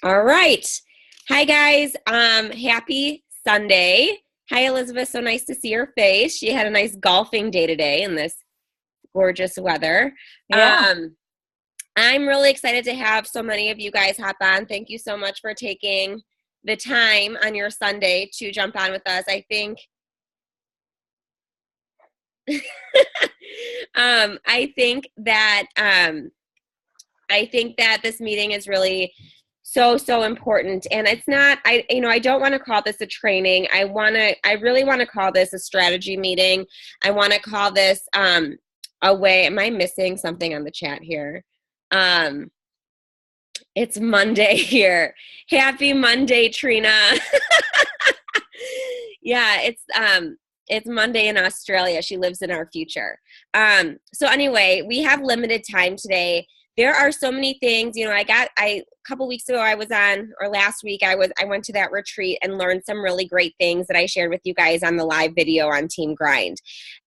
All right. Hi guys. Happy Sunday. Hi Elizabeth. So nice to see your face. She had a nice golfing day today in this gorgeous weather. Yeah. I'm really excited to have so many of you guys hop on. Thank you so much for taking the time on your Sunday to jump on with us. I think that I think that this meeting is really so important, and it's not, I don't want to call this a training. I really want to call this a strategy meeting. I want to call this a way. Am I missing something on the chat here? um it's Monday here. Happy Monday, Trina. Yeah, it's Monday in Australia. She lives in our future. So anyway, we have limited time today. There are so many things, a couple weeks ago I was on, or last week I went to that retreat and learned some really great things that I shared with you guys on the live video on Team Grind.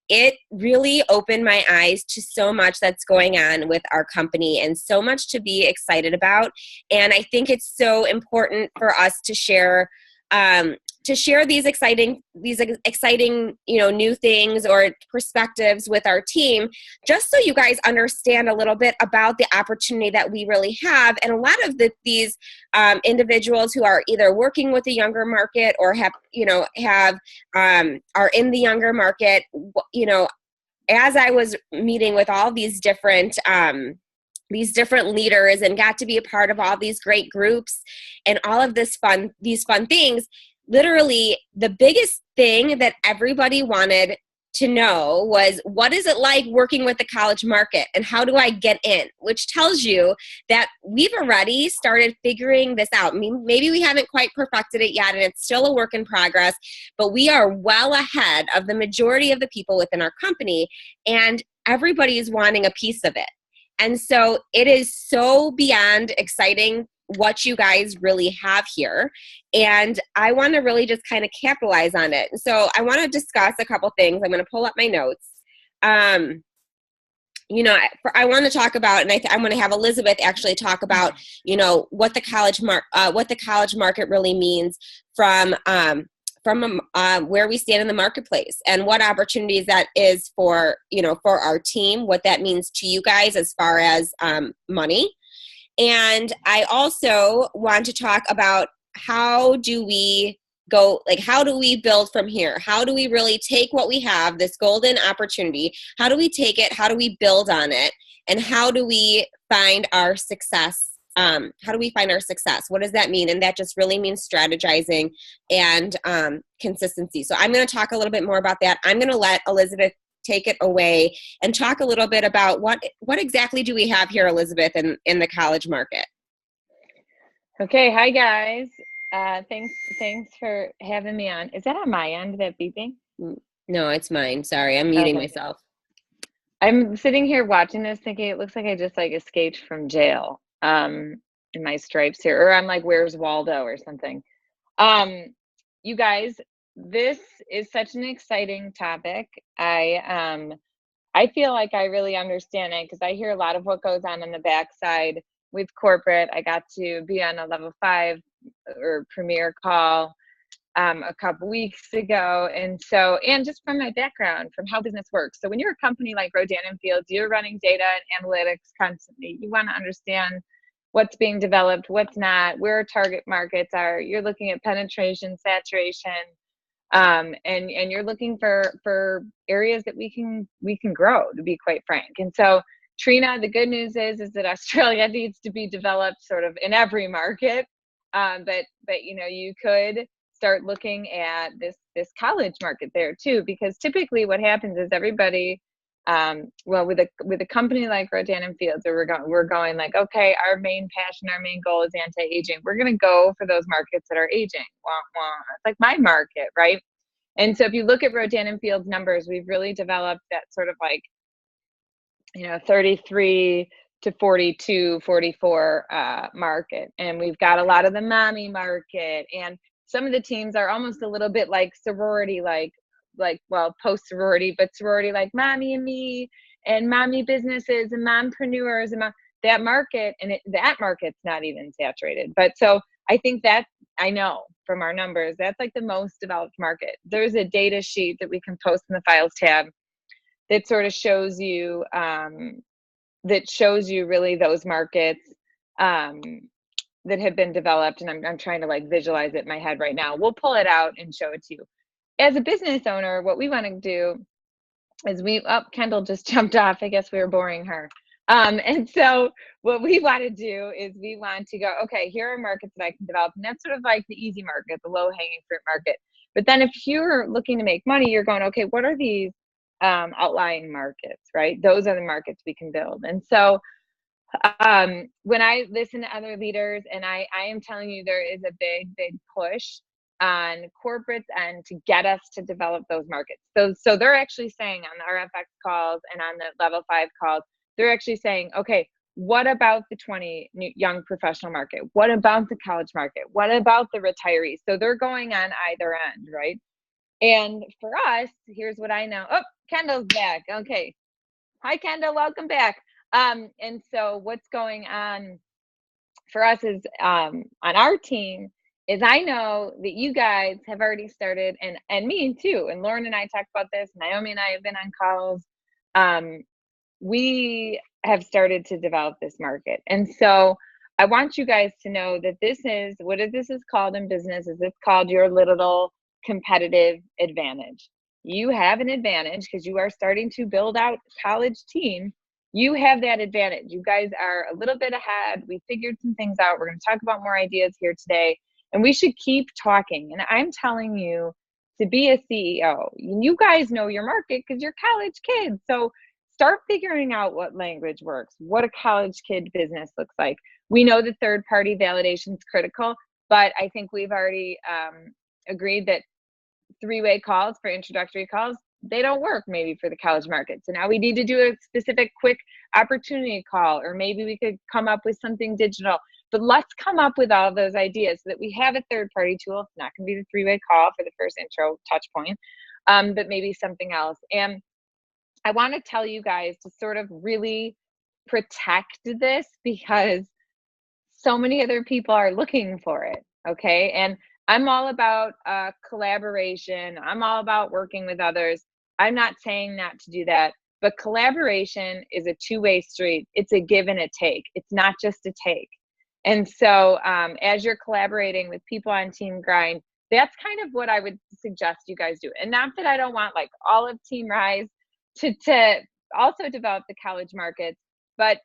It really opened my eyes to so much that's going on with our company and so much to be excited about. And I think it's so important for us to share these exciting, new things or perspectives with our team, just so you guys understand a little bit about the opportunity that we really have. And a lot of these individuals who are either working with the younger market or are in the younger market, as I was meeting with all these different leaders and got to be a part of all these great groups and all of these fun things. Literally, the biggest thing that everybody wanted to know was, what is it like working with the college market and how do I get in? Which tells you that we've already started figuring this out. I mean, maybe we haven't quite perfected it yet and it's still a work in progress, but we are well ahead of the majority of the people within our company, and everybody is wanting a piece of it. And so it is so beyond exciting what you guys really have here. And I want to really just kind of capitalize on it. So I want to discuss a couple things. I'm going to pull up my notes. I want to talk about, and I'm going to have Elizabeth actually talk about, what the college market really means from where we stand in the marketplace and what opportunities that is for our team, what that means to you guys as far as money. And I also want to talk about how do we build from here? How do we really take what we have, this golden opportunity? How do we take it? How do we build on it? And how do we find our success? What does that mean? And that just really means strategizing and consistency. So I'm going to talk a little bit more about that. I'm going to let Elizabeth take it away and talk a little bit about what exactly do we have here, Elizabeth, in the college market. Okay. Hi, guys. Thanks for having me on. Is that on my end, that beeping? No, it's mine. Sorry, I'm muting myself. I'm sitting here watching this thinking it looks like I just escaped from jail in my stripes here, or I'm like, where's Waldo or something. You guys, this is such an exciting topic. I feel like I really understand it because I hear a lot of what goes on the backside with corporate. I got to be on a level 5 or premier call a couple weeks ago. And just from my background, from how business works. So when you're a company like Rodan and Fields, you're running data and analytics constantly. You want to understand what's being developed, what's not, where target markets are. You're looking at penetration, saturation, and you're looking for areas that we can grow, to be quite frank. And so, Trina, the good news is that Australia needs to be developed sort of in every market. But you could start looking at this college market there too, because typically what happens is everybody, with a company like Rodan and Fields, where we're going like, okay, our main passion, our main goal is anti-aging. We're going to go for those markets that are aging. Wah, wah. It's like my market, right? And so if you look at Rodan and Fields numbers, we've really developed that sort of 33 to 42, 44 market. And we've got a lot of the mommy market. And some of the teams are almost a little bit like sorority, post sorority, but sorority like Mommy and Me and mommy businesses and mompreneurs. that market, and that market's not even saturated. But so I think that, I know from our numbers, that's like the most developed market. There's a data sheet that we can post in the files tab that sort of shows you really those markets that have been developed. And I'm trying to like visualize it in my head right now. We'll pull it out and show it to you. As a business owner, what we want to do is Kendall just jumped off. I guess we were boring her. And so what we want to do is we want to go, okay, here are markets that I can develop. And that's sort of like the easy market, the low hanging fruit market. But then if you're looking to make money, you're going, okay, what are these outlying markets, right? Those are the markets we can build. And so when I listen to other leaders, and I am telling you, there is a big push on corporates and to get us to develop those markets. So they're actually saying on the RFX calls and on the level 5 calls, they're actually saying, okay, what about the 20 young professional market? What about the college market? What about the retirees? So they're going on either end, right? And for us, here's what I know. Oh, Kendall's back. Okay. Hi, Kendall. Welcome back. And so what's going on for us is on our team is I know that you guys have already started, and me too, and Lauren and I talked about this, Naomi and I have been on calls. We have started to develop this market. And so I want you guys to know that this is called in business, is it's called your little competitive advantage. You have an advantage because you are starting to build out a college team. You have that advantage. You guys are a little bit ahead. We figured some things out. We're going to talk about more ideas here today, and we should keep talking. And I'm telling you, to be a CEO, you guys know your market because you're college kids. So start figuring out what language works, what a college kid business looks like. We know that third-party validation is critical, but I think we've already agreed that three-way calls for introductory calls, they don't work maybe for the college market. So now we need to do a specific quick opportunity call, or maybe we could come up with something digital. But let's come up with all those ideas so that we have a third-party tool. It's not going to be the three-way call for the first intro touch point, but maybe something else. And I want to tell you guys to sort of really protect this because so many other people are looking for it, okay? And I'm all about collaboration. I'm all about working with others. I'm not saying not to do that, but collaboration is a two-way street. It's a give and a take. It's not just a take. And so as you're collaborating with people on Team Grind, that's kind of what I would suggest you guys do. And not that I don't want like all of Team Rise to also develop the college markets, but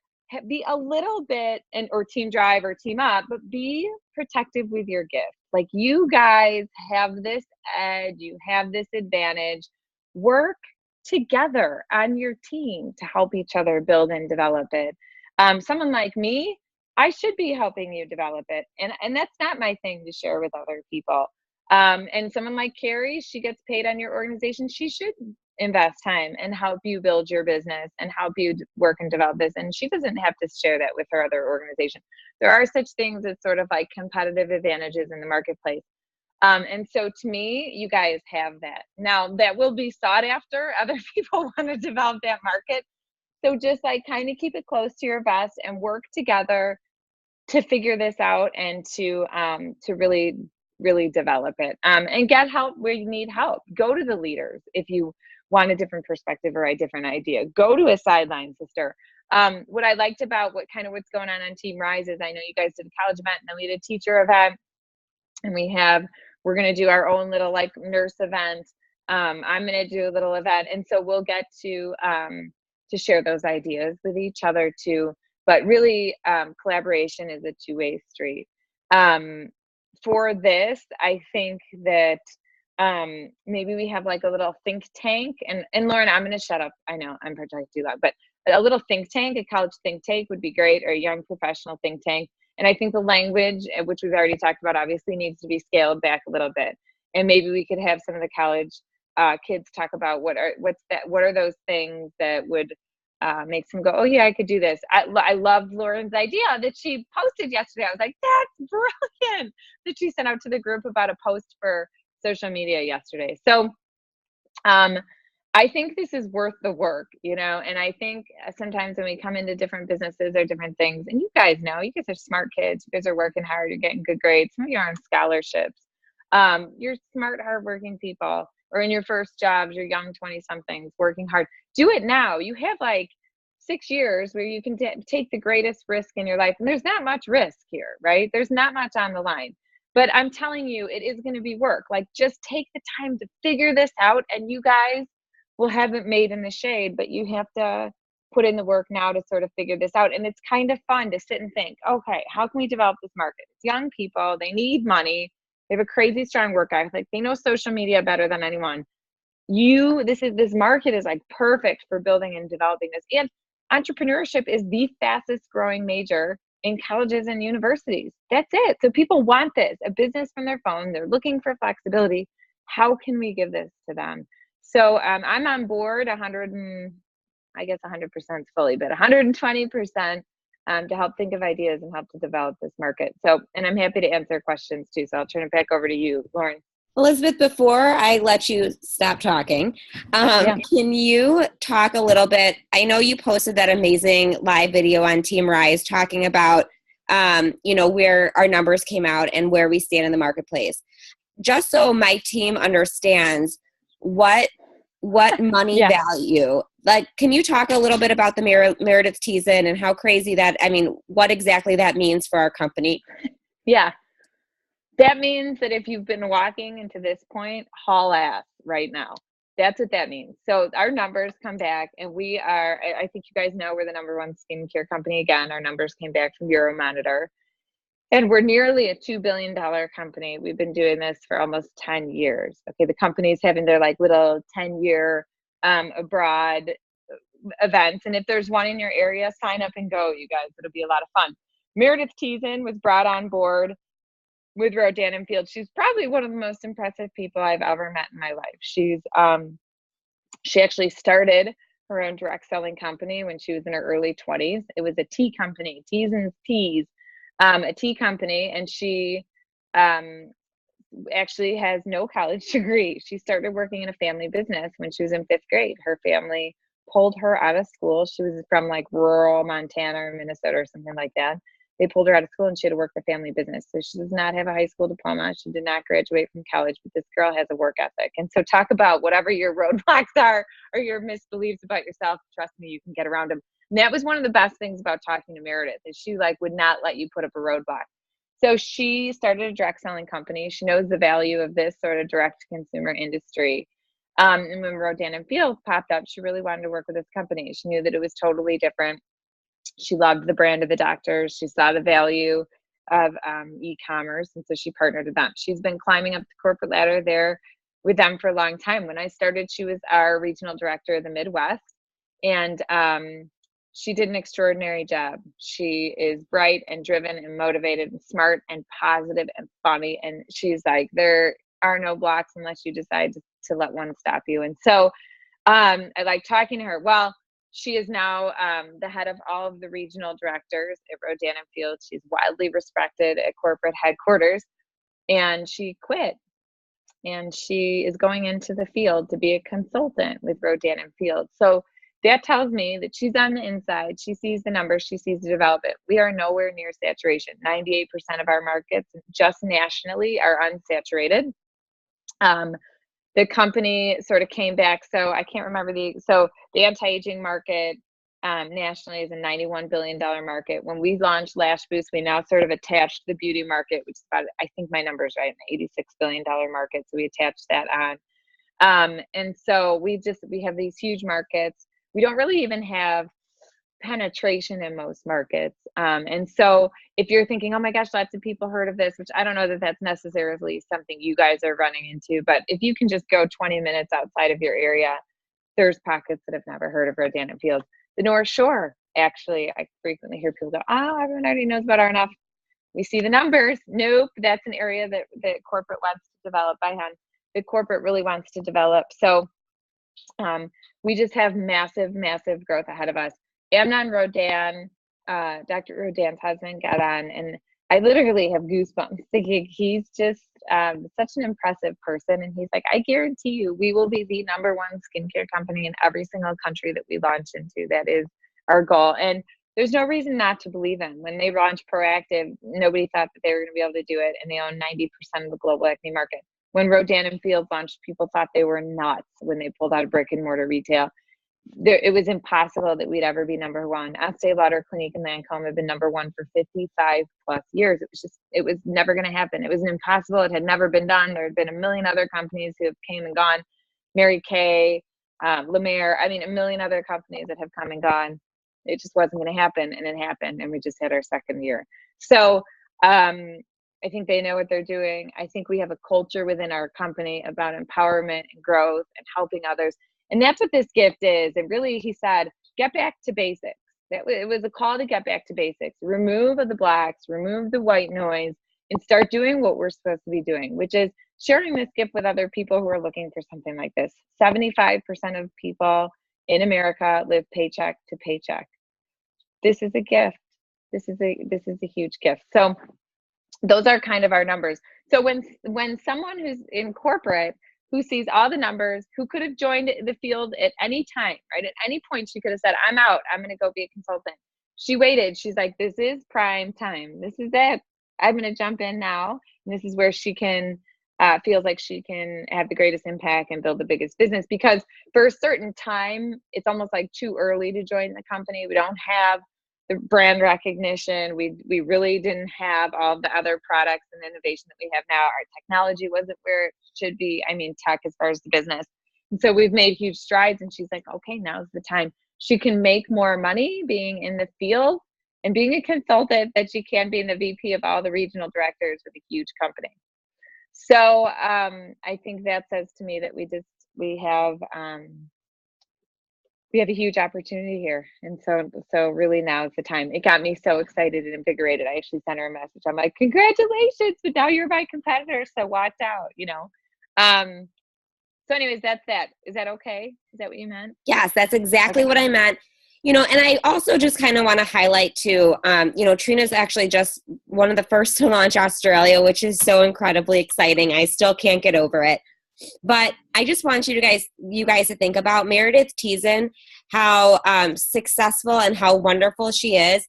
be a little bit, or Team Drive or Team Up, but be protective with your gift. Like, you guys have this edge, you have this advantage. Work together on your team to help each other build and develop it. Someone like me, I should be helping you develop it. And that's not my thing to share with other people. And someone like Carrie, she gets paid on your organization. She should invest time and help you build your business and help you work and develop this. And she doesn't have to share that with her other organization. There are such things as sort of like competitive advantages in the marketplace. And so to me, you guys have that. Now that will be sought after. Other people want to develop that market. So just like kind of keep it close to your vest and work together to figure this out and to really develop it. And get help where you need help. Go to the leaders if you want a different perspective or a different idea. Go to a sideline sister. What I liked about what's going on Team Rise is, I know you guys did a college event and then we did a teacher event, and we're going to do our own little like nurse event. I'm going to do a little event. And so we'll get to share those ideas with each other too. But really, collaboration is a two-way street. For this, I think that maybe we have like a little think tank, and Lauren, I'm going to shut up. I know I'm probably too loud, but a little think tank, a college think tank would be great, or a young professional think tank. And I think the language, which we've already talked about, obviously needs to be scaled back a little bit. And maybe we could have some of the college kids talk about what are those things that would make them go, oh yeah, I could do this. I loved Lauren's idea that she posted yesterday. I was like, that's brilliant, that she sent out to the group about a post for social media yesterday. So I think this is worth the work, you know, and I think sometimes when we come into different businesses or different things, and you guys know, you guys are smart kids, you guys are working hard, you're getting good grades, some of you are on scholarships. You're smart, hardworking people, or in your first jobs, you're young 20 somethings working hard. Do it now. You have like 6 years where you can take the greatest risk in your life. And there's not much risk here, right? There's not much on the line. But I'm telling you, it is going to be work. Like, just take the time to figure this out. And you guys will have it made in the shade, but you have to put in the work now to sort of figure this out. And it's kind of fun to sit and think, okay, how can we develop this market? It's young people, they need money, they have a crazy strong work ethic, they know social media better than anyone. This market is like perfect for building and developing this. And entrepreneurship is the fastest growing major in colleges and universities. That's it. So people want this, a business from their phone. They're looking for flexibility. How can we give this to them? So I'm on board 100 and I guess 100% fully, but 120% to help think of ideas and help to develop this market. So, and I'm happy to answer questions too. So I'll turn it back over to you, Lauren. Elizabeth, before I let you stop talking, Yeah. can you talk a little bit? I know you posted that amazing live video on Team Rise talking about, where our numbers came out and where we stand in the marketplace. Just so my team understands what money Yeah. value, like, can you talk a little bit about the Meredith Teason and how crazy that, what exactly that means for our company? Yeah. That means that if you've been walking into this point, haul ass right now. That's what that means. So our numbers come back and we are, I think you guys know, we're the number one skincare company. Again, our numbers came back from Euromonitor. And we're nearly a $2 billion company. We've been doing this for almost 10 years. Okay, the company's having their like little 10-year abroad events. And if there's one in your area, sign up and go, you guys. It'll be a lot of fun. Meredith Teason was brought on board with Rodan & Field. She's probably one of the most impressive people I've ever met in my life. She actually started her own direct selling company when she was in her early 20s. It was a tea company, Teason's Teas. A tea company, and she actually has no college degree. She started working in a family business when she was in 5th grade. Her family pulled her out of school. She was from like rural Montana or Minnesota or something like that. They pulled her out of school and she had to work the family business. So she does not have a high school diploma. She did not graduate from college, but this girl has a work ethic. And so talk about whatever your roadblocks are or your misbeliefs about yourself. Trust me, you can get around them. And that was one of the best things about talking to Meredith, is she like would not let you put up a roadblock. So she started a direct selling company. She knows the value of this sort of direct to consumer industry. And when Rodan & Field popped up, she really wanted to work with this company. She knew that it was totally different. She loved the brand of the doctors. She saw the value of e-commerce. And so she partnered with them. She's been climbing up the corporate ladder there with them for a long time. When I started, she was our regional director of the Midwest. And she did an extraordinary job. She is bright and driven and motivated and smart and positive and funny. And she's like, there are no blocks unless you decide to let one stop you. And so I like talking to her. Well, she is now the head of all of the regional directors at Rodan & Field. She's widely respected at corporate headquarters. And she quit. And she is going into the field to be a consultant with Rodan & Field. So that tells me that she's on the inside. She sees the numbers. She sees the development. We are nowhere near saturation. 98% of our markets just nationally are unsaturated. The company sort of came back. So I can't remember the anti-aging market nationally is a $91 billion market. When we launched Lash Boost, we now sort of attached the beauty market, which is about, I think my number's right, an $86 billion market. So we attached that on. And so we have these huge markets. We don't really even have penetration in most markets. And so if you're thinking, oh my gosh, lots of people heard of this, which I don't know that that's necessarily something you guys are running into, but if you can just go 20 minutes outside of your area, there's pockets that have never heard of Rodan & Field. The North Shore, actually, I frequently hear people go, oh, everyone already knows about RNF. We see the numbers. Nope, that's an area that corporate wants to develop. The corporate really wants to develop. So we just have massive, massive growth ahead of us. Amnon Rodan, Dr. Rodan's husband, got on, and I literally have goosebumps thinking he's just such an impressive person. And he's like, I guarantee you, we will be the number one skincare company in every single country that we launch into. That is our goal. And there's no reason not to believe him. When they launched Proactiv, nobody thought that they were going to be able to do it. And they own 90% of the global acne market. When Rodan and Fields launched, people thought they were nuts when they pulled out of brick and mortar retail. It was impossible that we'd ever be number one. Estee Lauder Clinique and Lancome have been number one for 55 plus years. It was never going to happen. It was impossible. It had never been done. There had been a million other companies who have came and gone. Mary Kay, La Mer, a million other companies that have come and gone. It just wasn't going to happen. And it happened. And we just had our second year. So I think they know what they're doing. I think we have a culture within our company about empowerment and growth and helping others. And that's what this gift is. And really, he said, get back to basics. It was a call to get back to basics. Remove the blacks, remove the white noise, and start doing what we're supposed to be doing, which is sharing this gift with other people who are looking for something like this. 75% of people in America live paycheck to paycheck. This is a gift. This is a huge gift. So those are kind of our numbers. So when someone who's in corporate, who sees all the numbers, who could have joined the field at any time, right? At any point, she could have said, I'm out. I'm going to go be a consultant. She waited. She's like, this is prime time. This is it. I'm going to jump in now. And this is where she can, feels like she can have the greatest impact and build the biggest business. Because for a certain time, it's almost like too early to join the company. We don't have the brand recognition. We really didn't have all the other products and innovation that we have now. Our technology wasn't where it should be. Tech as far as the business. And so we've made huge strides, and she's like, okay, now's the time. She can make more money being in the field and being a consultant that she can being the VP of all the regional directors with a huge company. So I think that says to me that we have a huge opportunity here. And so really now is the time. It got me so excited and invigorated. I actually sent her a message. I'm like, congratulations, but now you're my competitor. So watch out, So anyways, that's that. Is that okay? Is that what you meant? Yes, that's exactly what I meant. And I also just kind of want to highlight too, Trina's actually just one of the first to launch Australia, which is so incredibly exciting. I still can't get over it. But I just want you guys to think about Meredith Thiessen, how successful and how wonderful she is.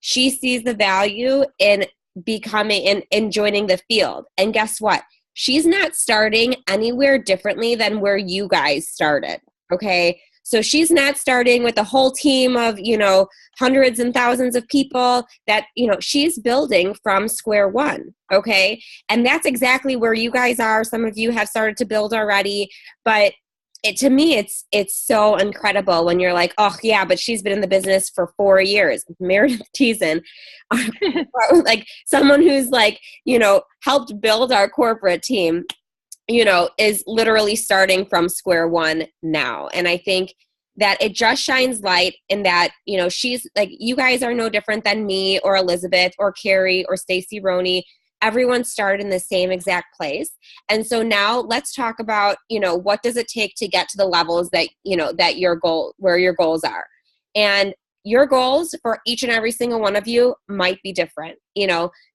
She sees the value in becoming in joining the field. And guess what? She's not starting anywhere differently than where you guys started. Okay. So she's not starting with a whole team of, hundreds and thousands of people that, she's building from square one. Okay. And that's exactly where you guys are. Some of you have started to build already, but to me, it's so incredible when you're like, oh yeah, but she's been in the business for 4 years. Meredith Thiessen, like someone who's like, helped build our corporate team, is literally starting from square one now. And I think that it just shines light in that, she's like, you guys are no different than me or Elizabeth or Carrie or Stacey Roney. Everyone started in the same exact place. And so now let's talk about, what does it take to get to the levels that, that where your goals are. And your goals for each and every single one of you might be different.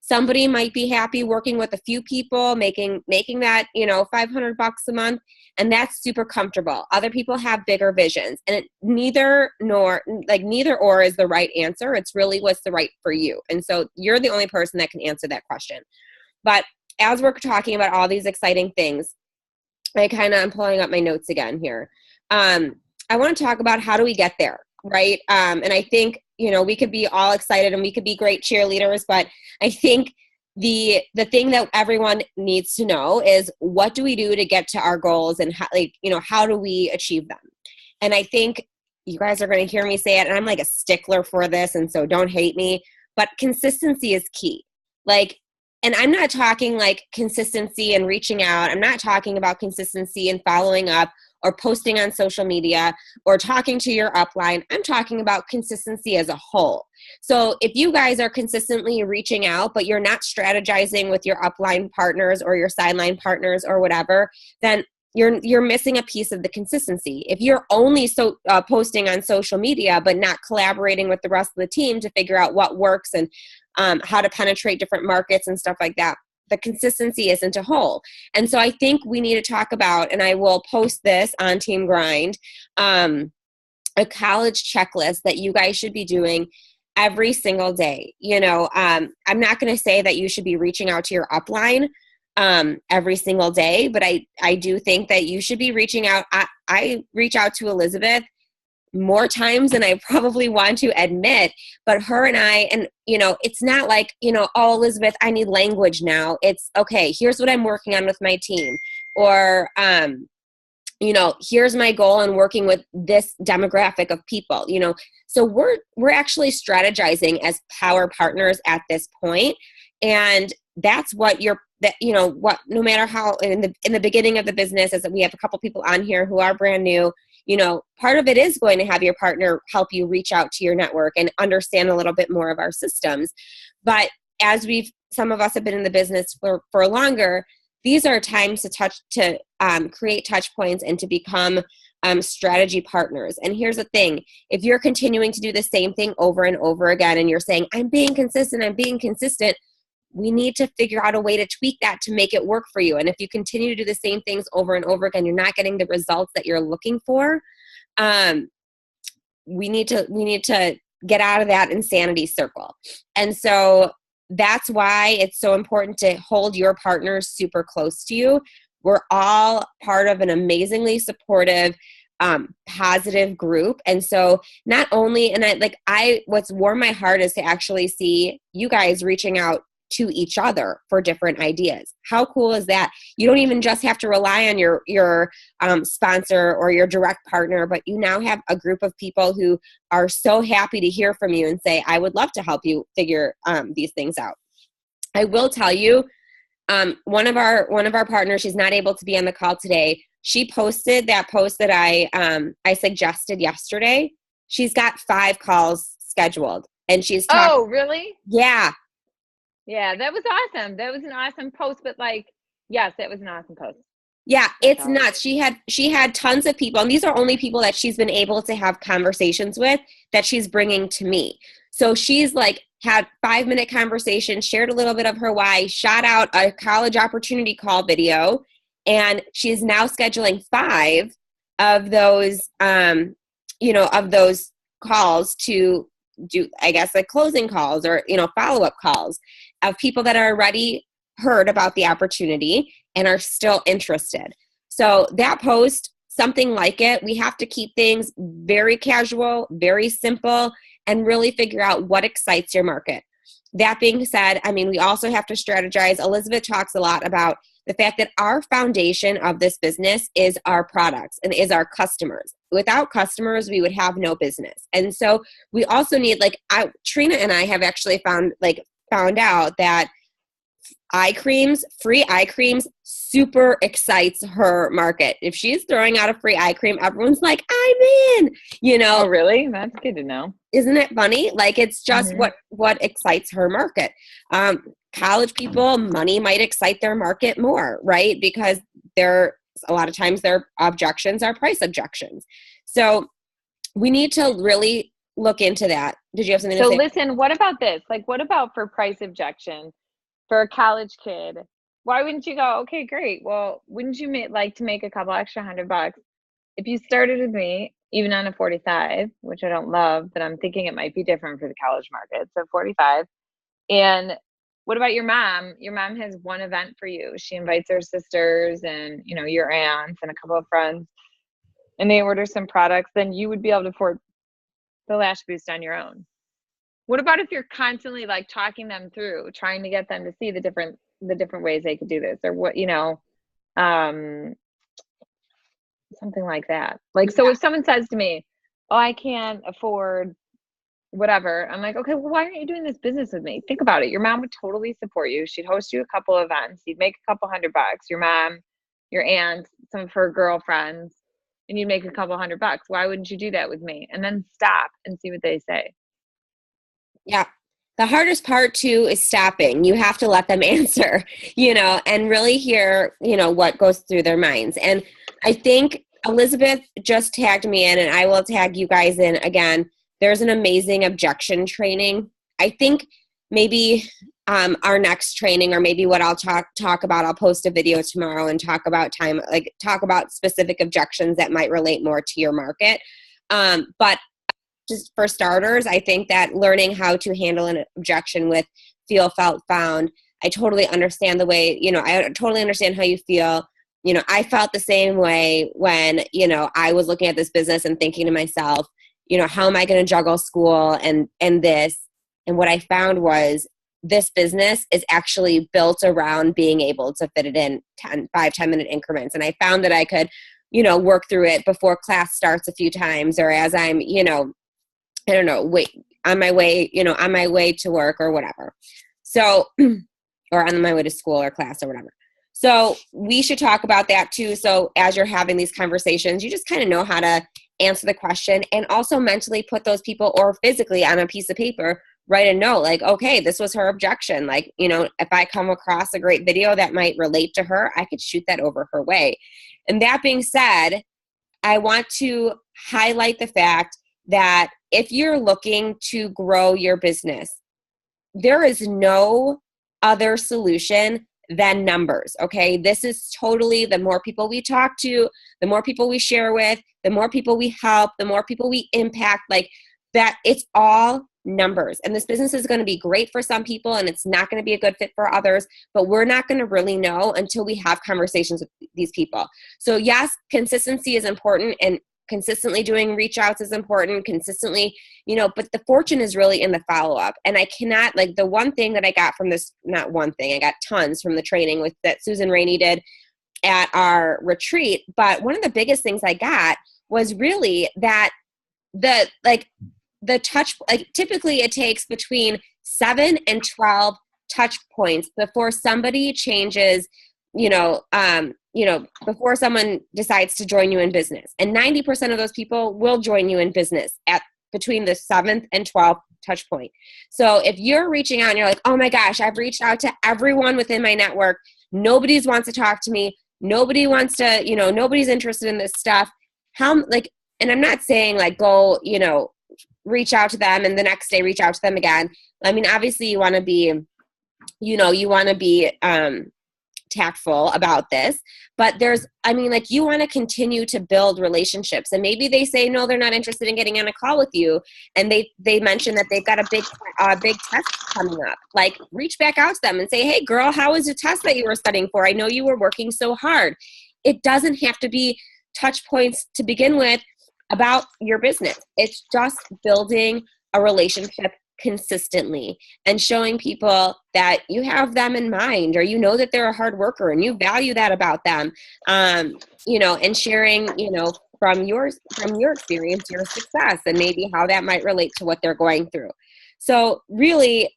Somebody might be happy working with a few people, making that, $500 a month. And that's super comfortable. Other people have bigger visions, and neither or is the right answer. It's really what's the right for you. And so you're the only person that can answer that question. But as we're talking about all these exciting things, I'm pulling up my notes again here. I want to talk about how do we get there, right? And I think, we could be all excited and we could be great cheerleaders, but I think the thing that everyone needs to know is, what do we do to get to our goals, and how do we achieve them? And I think you guys are going to hear me say it, and I'm like a stickler for this, and so don't hate me, but consistency is key. And I'm not talking like consistency and reaching out. I'm not talking about consistency and following up or posting on social media or talking to your upline. I'm talking about consistency as a whole. So if you guys are consistently reaching out, but you're not strategizing with your upline partners or your sideline partners or whatever, then you're missing a piece of the consistency. If you're only posting on social media, but not collaborating with the rest of the team to figure out what works and how to penetrate different markets and stuff like that, the consistency isn't a whole. And so I think we need to talk about, and I will post this on Team Grind, a college checklist that you guys should be doing every single day. I'm not going to say that you should be reaching out to your upline every single day, but I do think that you should be reaching out. I reach out to Elizabeth more times than I probably want to admit, but her and I, and it's not like, oh, Elizabeth, I need language now. It's okay, here's what I'm working on with my team, or here's my goal in working with this demographic of people. So we're actually strategizing as power partners at this point, and that's what no matter how in the beginning of the business, as we have a couple people on here who are brand new, part of it is going to have your partner help you reach out to your network and understand a little bit more of our systems. But as some of us have been in the business for longer, these are times to create touch points and to become strategy partners. And here's the thing: if you're continuing to do the same thing over and over again, and you're saying, I'm being consistent, we need to figure out a way to tweak that to make it work for you. And if you continue to do the same things over and over again, you're not getting the results that you're looking for. We need to get out of that insanity circle. And so that's why it's so important to hold your partners super close to you. We're all part of an amazingly supportive, positive group. And so not only, what's warmed my heart is to actually see you guys reaching out to each other for different ideas. How cool is that? You don't even just have to rely on your sponsor or your direct partner, but you now have a group of people who are so happy to hear from you and say, I would love to help you figure these things out. I will tell you, one of our partners, she's not able to be on the call today. She posted that post that I suggested yesterday. She's got 5 calls scheduled, and she's talking. Oh, really? Yeah. Yeah, that was awesome. That was an awesome post, but yes, that was an awesome post. Yeah, it's nuts. She had tons of people, and these are only people that she's been able to have conversations with that she's bringing to me. So she's had 5-minute conversations, shared a little bit of her why, shot out a college opportunity call video, and she's now scheduling 5 of those, of those calls to do, I guess, closing calls or, follow-up calls of people that are already heard about the opportunity and are still interested. So that post, something like it, we have to keep things very casual, very simple, and really figure out what excites your market. That being said, we also have to strategize. Elizabeth talks a lot about the fact that our foundation of this business is our products and is our customers. Without customers, we would have no business. And so we also need, Trina and I have actually found out that free eye creams super excites her market. If she's throwing out a free eye cream, everyone's like, I'm in, Oh, really? That's good to know. Isn't it funny? It's just what excites her market. College people, money might excite their market more, right? Because a lot of times their objections are price objections. So we need to really look into that. Did you have something to say? So listen, what about this? What about for price objection for a college kid? Why wouldn't you go, okay, great. Well, wouldn't you like to make a couple extra $100 if you started with me, even on a 45, which I don't love, but I'm thinking it might be different for the college market. So 45. And what about your mom? Your mom has one event for you. She invites her sisters and, your aunts and a couple of friends, and they order some products. Then you would be able to afford the lash boost on your own. What about if you're constantly talking them through, trying to get them to see the different ways they could do this, or what, something like that. So if someone says to me, oh, I can't afford whatever, I'm like, okay, well, why aren't you doing this business with me? Think about it. Your mom would totally support you. She'd host you a couple of events. You'd make a couple $100. Your mom, your aunt, some of her girlfriends, and you'd make a couple $100. Why wouldn't you do that with me? And then stop and see what they say. Yeah. The hardest part too is stopping. You have to let them answer, and really hear, what goes through their minds. And I think Elizabeth just tagged me in, and I will tag you guys in again. There's an amazing objection training. I think maybe our next training, or maybe what I'll talk about. I'll post a video tomorrow and talk about talk about specific objections that might relate more to your market. But just for starters, I think that learning how to handle an objection with feel, felt, found. I totally understand the way, I totally understand how you feel. I felt the same way when, I was looking at this business and thinking to myself, how am I going to juggle school and this? And what I found was this business is actually built around being able to fit it in 5-10 minute increments. And I found that I could, work through it before class starts a few times, or as I'm, I don't know, on my way to work or whatever. So, or on my way to school or class or whatever. So we should talk about that too. So as you're having these conversations, you just kind of know how to answer the question, and also mentally put those people, or physically on a piece of paper, write a note like, okay, this was her objection. Like, if I come across a great video that might relate to her, I could shoot that over her way. And that being said, I want to highlight the fact that if you're looking to grow your business, there is no other solution than numbers. Okay. This is totally, the more people we talk to, the more people we share with, the more people we help, the more people we impact, like that, it's all numbers. And this business is going to be great for some people and it's not going to be a good fit for others, but we're not going to really know until we have conversations with these people. So yes, consistency is important, and consistently doing reach outs is important, consistently, but the fortune is really in the follow-up. And I cannot, like, the one thing that I got from this, not one thing, I got tons from the training that Susan Rainey did at our retreat. But one of the biggest things I got was really that the touch, like typically it takes between 7 and 12 touch points before somebody changes, before someone decides to join you in business. And 90% of those people will join you in business at between the 7th and 12th touch point. So if you're reaching out and you're like, oh my gosh, I've reached out to everyone within my network, nobody wants to talk to me, nobody wants to, nobody's interested in this stuff. And I'm not saying like go, reach out to them and the next day reach out to them again. I mean, obviously you want to be, tactful about this, but you want to continue to build relationships. And maybe they say, no, they're not interested in getting on a call with you. And they mention that they've got a big test coming up. Like, reach back out to them and say, hey girl, how was your test that you were studying for? I know you were working so hard. It doesn't have to be touch points to begin with about your business. It's just building a relationship consistently and showing people that you have them in mind, or that they're a hard worker and you value that about them, and sharing, from your experience, your success, and maybe how that might relate to what they're going through. So really,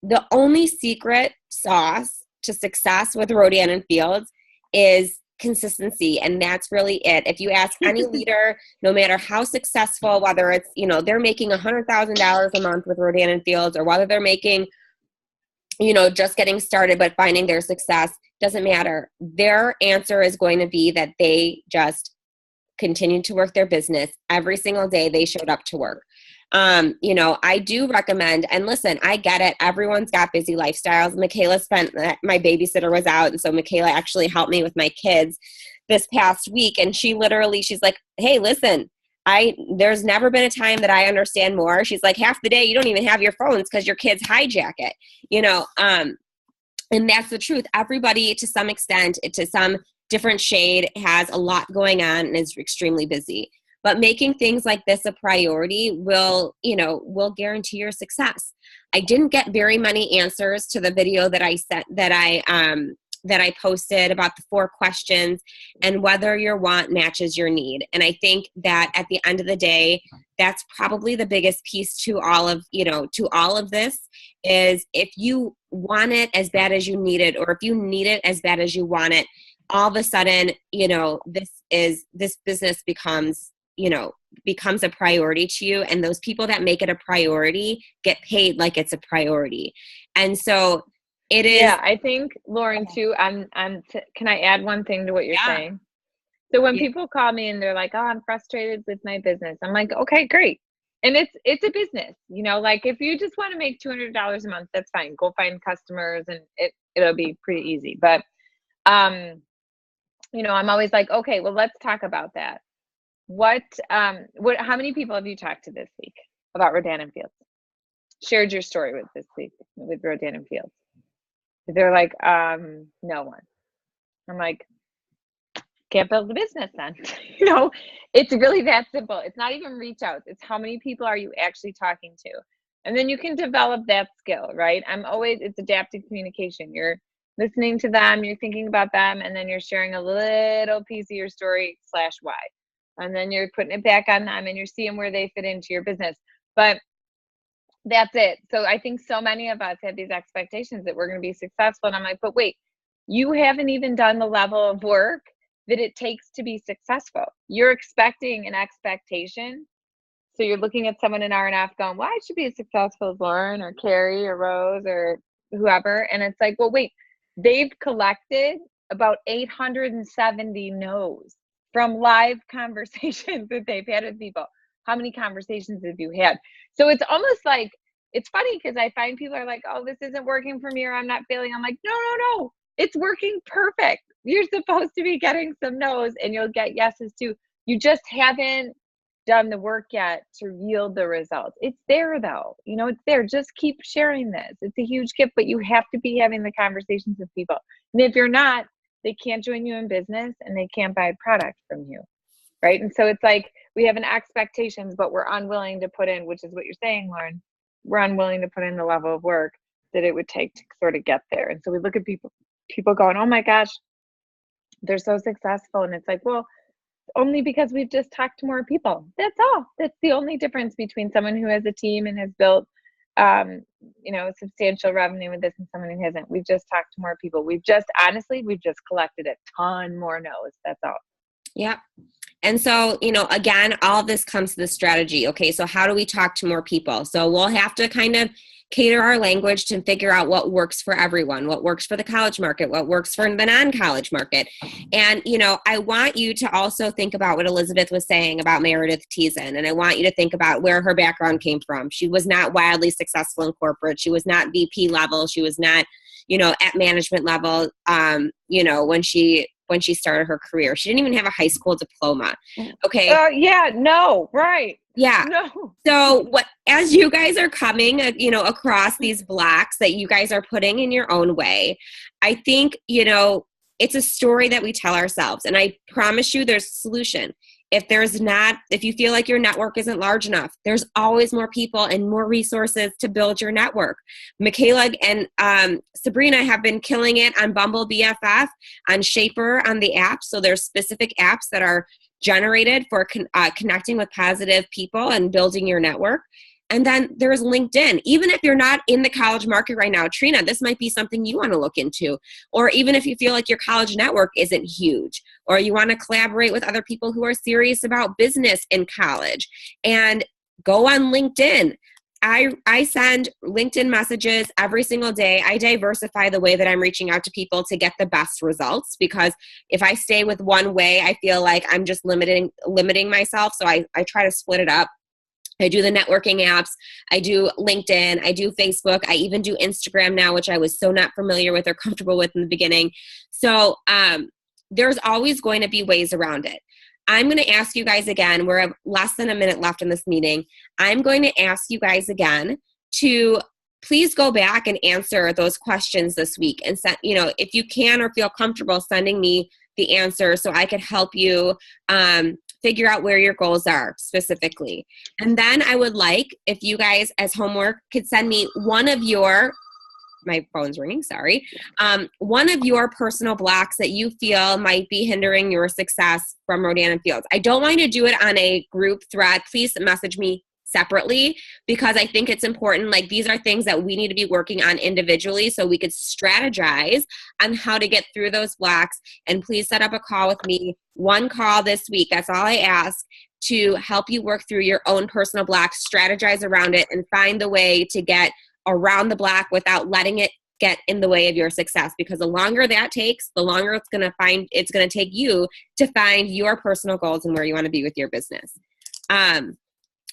the only secret sauce to success with Rodan and Fields is consistency. And that's really it. If you ask any leader, no matter how successful, whether it's, they're making $100,000 a month with Rodan and Fields, or whether they're making, just getting started, but finding their success, doesn't matter. Their answer is going to be that they just continued to work their business every single day they showed up to work. I do recommend, and listen, I get it. Everyone's got busy lifestyles. My babysitter was out. And so Michaela actually helped me with my kids this past week. And she's like, hey, listen, there's never been a time that I understand more. She's like, half the day you don't even have your phones because your kids hijack it, and that's the truth. Everybody, to some extent, to some different shade, has a lot going on and is extremely busy. But making things like this a priority will guarantee your success. I didn't get very many answers to the video that I sent, that I posted about the 4 questions and whether your want matches your need. And I think that at the end of the day, that's probably the biggest piece to all of this, is if you want it as bad as you need it, or if you need it as bad as you want it, all of a sudden, this business becomes a priority to you. And those people that make it a priority get paid like it's a priority. And so it is. Yeah, I think, Lauren, too, can I add one thing to what you're saying? So when people call me and they're like, oh, I'm frustrated with my business, I'm like, okay, great. And it's a business, you know, like if you just want to make $200 a month, that's fine. Go find customers and it'll be pretty easy. But, you know, I'm always like, okay, well, let's talk about that. How many people have you talked to this week about Rodan and Fields? Shared your story with this week with Rodan and Fields? They're like, no one. I'm like, can't build a business then. You know, it's really that simple. It's not even reach outs. It's how many people are you actually talking to? And then you can develop that skill, right? It's adaptive communication. You're listening to them, you're thinking about them, and then you're sharing a little piece of your story / why. And then you're putting it back on them and you're seeing where they fit into your business. But that's it. So I think so many of us have these expectations that we're going to be successful. And I'm like, but wait, you haven't even done the level of work that it takes to be successful. You're expecting an expectation. So you're looking at someone in RNF going, well, I should be as successful as Lauren or Carrie or Rose or whoever. And it's like, well, wait, they've collected about 870 no's from live conversations that they've had with people. How many conversations have you had? So it's almost like, it's funny because I find people are like, oh, this isn't working for me or I'm not failing. I'm like, no. It's working perfect. You're supposed to be getting some no's and you'll get yeses too. You just haven't done the work yet to yield the results. It's there though. You know, it's there. Just keep sharing this. It's a huge gift, but you have to be having the conversations with people. And if you're not, they can't join you in business and they can't buy a product from you. Right. And so it's like we have an expectations, but we're unwilling to put in, which is what you're saying, Lauren. We're unwilling to put in the level of work that it would take to sort of get there. And so we look at people going, oh my gosh, they're so successful. And it's like, well, only because we've just talked to more people. That's all. That's the only difference between someone who has a team and has built, you know, substantial revenue with this and someone who hasn't. We've just talked to more people. We've just collected a ton more no's. That's all. Yeah. And so, you know, again, all of this comes to the strategy. Okay, so how do we talk to more people? So we'll have to kind of cater our language to figure out what works for everyone, what works for the college market, what works for the non-college market. And, you know, I want you to also think about what Elizabeth was saying about Meredith Teason. And I want you to think about where her background came from. She was not wildly successful in corporate. She was not VP level. She was not, you know, at management level, you know, when she started her career. She didn't even have a high school diploma. Okay. Yeah, no, right. Yeah. No. So as you guys are coming, you know, across these blocks that you guys are putting in your own way, I think, you know, it's a story that we tell ourselves. And I promise you there's a solution. If you feel like your network isn't large enough, there's always more people and more resources to build your network. Michaela and Sabrina have been killing it on Bumble BFF, on Shaper, on the app. So there's specific apps that are generated for connecting with positive people and building your network. And then there's LinkedIn. Even if you're not in the college market right now, Trina, this might be something you want to look into. Or even if you feel like your college network isn't huge, or you want to collaborate with other people who are serious about business in college, and go on LinkedIn. I send LinkedIn messages every single day. I diversify the way that I'm reaching out to people to get the best results, because if I stay with one way, I feel like I'm just limiting myself. So I try to split it up. I do the networking apps. I do LinkedIn. I do Facebook. I even do Instagram now, which I was so not familiar with or comfortable with in the beginning. So there's always going to be ways around it. I'm going to ask you guys again. We're less than a minute left in this meeting. I'm going to ask you guys again to please go back and answer those questions this week. And send, you know, if you can or feel comfortable sending me the answer so I could help you figure out where your goals are specifically. And then I would like if you guys as homework could send me one of your, my phone's ringing, sorry. One of your personal blocks that you feel might be hindering your success from Rodan and Fields. I don't want you to do it on a group thread. Please message me separately, because I think it's important. Like, these are things that we need to be working on individually so we could strategize on how to get through those blocks. And please set up a call with me, one call this week. That's all I ask, to help you work through your own personal blocks, strategize around it, and find the way to get around the block without letting it get in the way of your success. Because the longer that takes, the longer it's going to take you to find your personal goals and where you want to be with your business.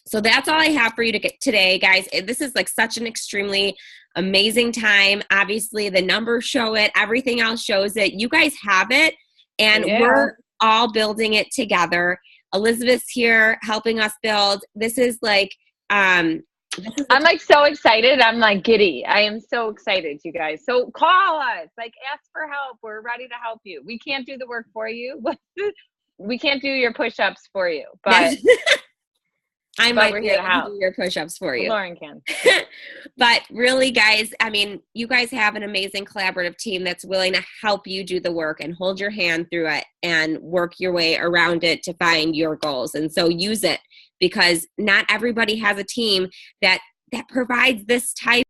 So that's all I have for you to get today, guys. This is like such an extremely amazing time. Obviously, the numbers show it. Everything else shows it. You guys have it, and we're all building it together. Elizabeth's here helping us build. This is like, I'm like so excited. I'm like giddy. I am so excited, you guys. So call us, like ask for help. We're ready to help you. We can't do the work for you. We can't do your push-ups for you, but I might be able to do your push-ups for you. Lauren can. But really, guys, I mean, you guys have an amazing collaborative team that's willing to help you do the work and hold your hand through it and work your way around it to find your goals. And so use it, because not everybody has a team that provides this type